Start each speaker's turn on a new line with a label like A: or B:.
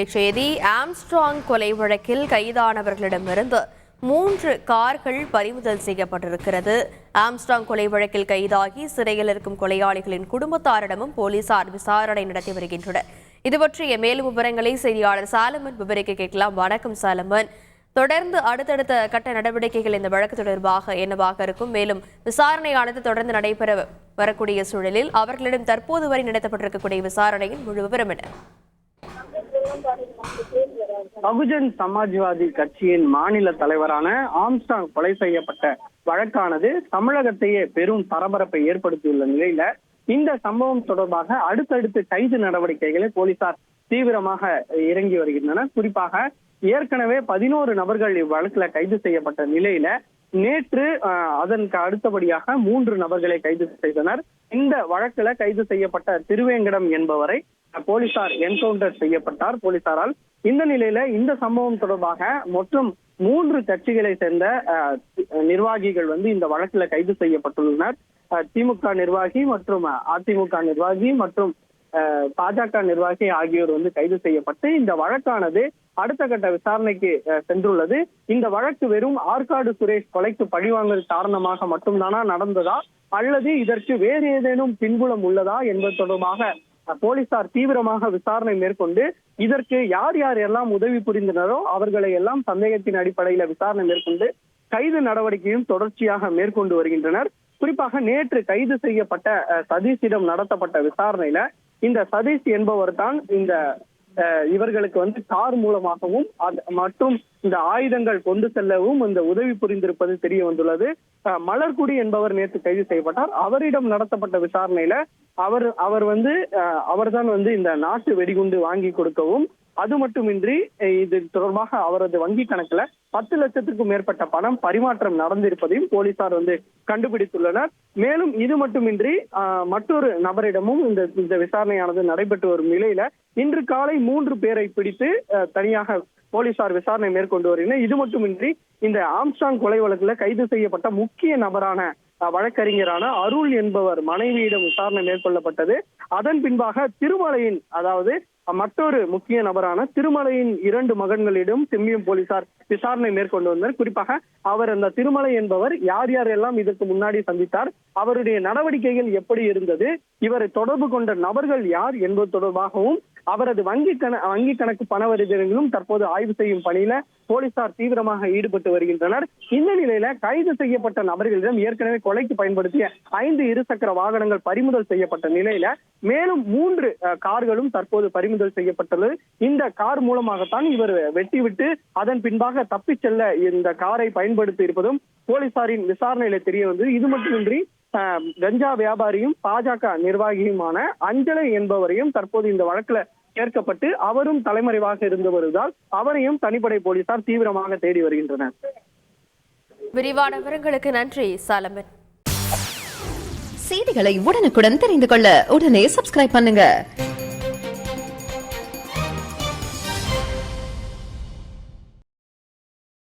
A: அண்மை செய்தி. ஆம்ஸ்ட்ராங் கொலை வழக்கில் கைதானவர்களிடமிருந்து 3 கார்கள் பறிமுதல் செய்யப்பட்டிருக்கிறது. ஆம்ஸ்ட்ராங் கொலை வழக்கில் கைதாகி சிறையில் இருக்கும் கொலையாளிகளின் குடும்பத்தாரிடமும் போலீசார் விசாரணை நடத்தி வருகின்றனர். இது பற்றிய மேலும் விவரங்களை செய்தியாளர் சாலமன் விவரிக்க கேட்கலாம். வணக்கம் சாலமன். தொடர்ந்து அடுத்தடுத்த கட்ட நடவடிக்கைகள் இந்த வழக்கு தொடர்பாக என்னவாக இருக்கும்? மேலும் விசாரணையானது தொடர்ந்து நடைபெற வரக்கூடிய சூழலில் அவர்களிடம் தற்போது வரை நடத்தப்பட்டிருக்கக்கூடிய விசாரணையின் முழு விவரம் என்ன?
B: பகுஜன் சமாஜ்வாதி கட்சியின் மாநில தலைவரான ஆம்ஸ்ட்ராங் கொலை செய்யப்பட்ட வழக்கானது தமிழகத்தையே பெரும் பரபரப்பை ஏற்படுத்தியுள்ள நிலையில இந்த சம்பவம் தொடர்பாக அடுத்தடுத்து கைது நடவடிக்கைகளை போலீசார் தீவிரமாக இறங்கி வருகின்றனர். குறிப்பாக ஏற்கனவே 11 நபர்கள் இவ்வழக்குல கைது செய்யப்பட்ட நிலையில நேற்று அதற்கு அடுத்தபடியாக 3 நபர்களை கைது செய்தனர். இந்த வழக்குல கைது செய்யப்பட்ட திருவேங்கடம் என்பவரை போலீசார் என்கவுண்டர் செய்யப்பட்டார் போலீசாரால். இந்த நிலையில இந்த சம்பவம் தொடர்பாக மொத்தம் 3 கட்சிகளை சேர்ந்த நிர்வாகிகள் இந்த வழக்குல கைது செய்யப்பட்டுள்ளனர். திமுக நிர்வாகி மற்றும் அதிமுக நிர்வாகி மற்றும் பாஜக நிர்வாகி ஆகியோர் கைது செய்யப்பட்டு இந்த வழக்கானது அடுத்த கட்ட விசாரணைக்கு சென்றுள்ளது. இந்த வழக்கு வெறும் ஆற்காடு சுரேஷ் கொலைக்கு பழிவாங்கல் காரணமாக மட்டும்தானா நடந்ததா அல்லது இதற்கு வேறு ஏதேனும் பின்புலம் உள்ளதா என்பது தொடர்பாக போலீசார் தீவிரமாக விசாரணை மேற்கொண்டு இதற்கு யார் யார் எல்லாம் உதவி புரிந்தனரோ அவர்களை எல்லாம் சந்தேகத்தின் அடிப்படையில விசாரணை மேற்கொண்டு கைது நடவடிக்கையும் தொடர்ச்சியாக மேற்கொண்டு வருகின்றனர். குறிப்பாக நேற்று கைது செய்யப்பட்ட சதீஷிடம் நடத்தப்பட்ட விசாரணையில இந்த சதீஷ் என்பவர் தான் இவர்களுக்கு கார் மூலமாகவும் மற்றும் இந்த ஆயுதங்கள் கொண்டு செல்லவும் இந்த உதவி புரிந்திருப்பது தெரிய வந்துள்ளது. மலர்குடி என்பவர் நேற்று கைது செய்யப்பட்டார். அவரிடம் நடத்தப்பட்ட விசாரணையில அவர்தான் இந்த நாட்டு வெடிகுண்டு வாங்கி கொடுக்கவும் அது மட்டுமின்றி இது தொடர்பாக அவரது வங்கி கணக்குல 10 லட்சத்துக்கும் மேற்பட்ட பணம் பரிமாற்றம் நடந்திருப்பதையும் போலீசார் கண்டுபிடித்துள்ளனர். மேலும் இது மட்டுமின்றி மற்றொரு நபரிடமும் இந்த விசாரணையானது நடைபெற்று வரும் நிலையில இன்று காலை 3 பேரை பிடித்து தனியாக போலீசார் விசாரணை மேற்கொண்டு வருகின்றனர். இது மட்டுமின்றி இந்த ஆம்ஸ்ட்ராங் கொலை வழக்குல கைது செய்யப்பட்ட முக்கிய நபரான வழக்கறிஞரான அருள் என்பவர் மனைவியிடம் விசாரணை மேற்கொள்ளப்பட்டது. அதன் பின்பாக திருமலையின் மற்றொரு முக்கிய நபரான திருமலையின் 2 மகன்களிடம் செம்மியம் போலீசார் விசாரணை மேற்கொண்டு வந்தனர். குறிப்பாக அந்த திருமலை என்பவர் யார் யாரெல்லாம் இதற்கு முன்னாடி சந்தித்தார், அவருடைய நடவடிக்கைகள் எப்படி இருந்தது, இவரை தொடர்பு கொண்ட நபர்கள் யார் என்பது தொடர்பாகவும் அவரது வங்கி கணக்கு பண விவரங்களும் தற்போது ஆய்வு செய்யும் பணியில போலீசார் தீவிரமாக ஈடுபட்டு வருகின்றனர். இந்த நிலையில கைது செய்யப்பட்ட நபர்களிடம் ஏற்கனவே கொலைக்கு பயன்படுத்திய 5 இருசக்கர வாகனங்கள் பறிமுதல் செய்யப்பட்ட நிலையில மேலும் 3 கார்களும் தற்போது பறிமுதல் செய்யப்பட்டுள்ளது. இந்த கார் மூலமாகத்தான் இவர் வெட்டிவிட்டு அதன் பின்பாக தப்பி செல்ல இந்த காரை பயன்படுத்தி இருப்பதும் போலீசாரின் விசாரணையில தெரிய வந்தது. இது மட்டுமின்றி கஞ்சா வியாபாரியும் பாஜக நிர்வாகியுமான அஞ்சலை என்பவரையும் தற்போது இந்த வழக்குல சேர்க்கப்பட்டு அவரும் தலைமறைவாக இருந்து வருவதால் அவரையும் தனிப்படை போலீசார் தீவிரமாக தேடி வருகின்றனர்.
A: விரிவான விவரங்களுக்கு நன்றி சாலமன்.
C: செய்திகளை உடனுக்குடன் தெரிந்து கொள்ள உடனே சப்ஸ்கிரைப் பண்ணுங்க.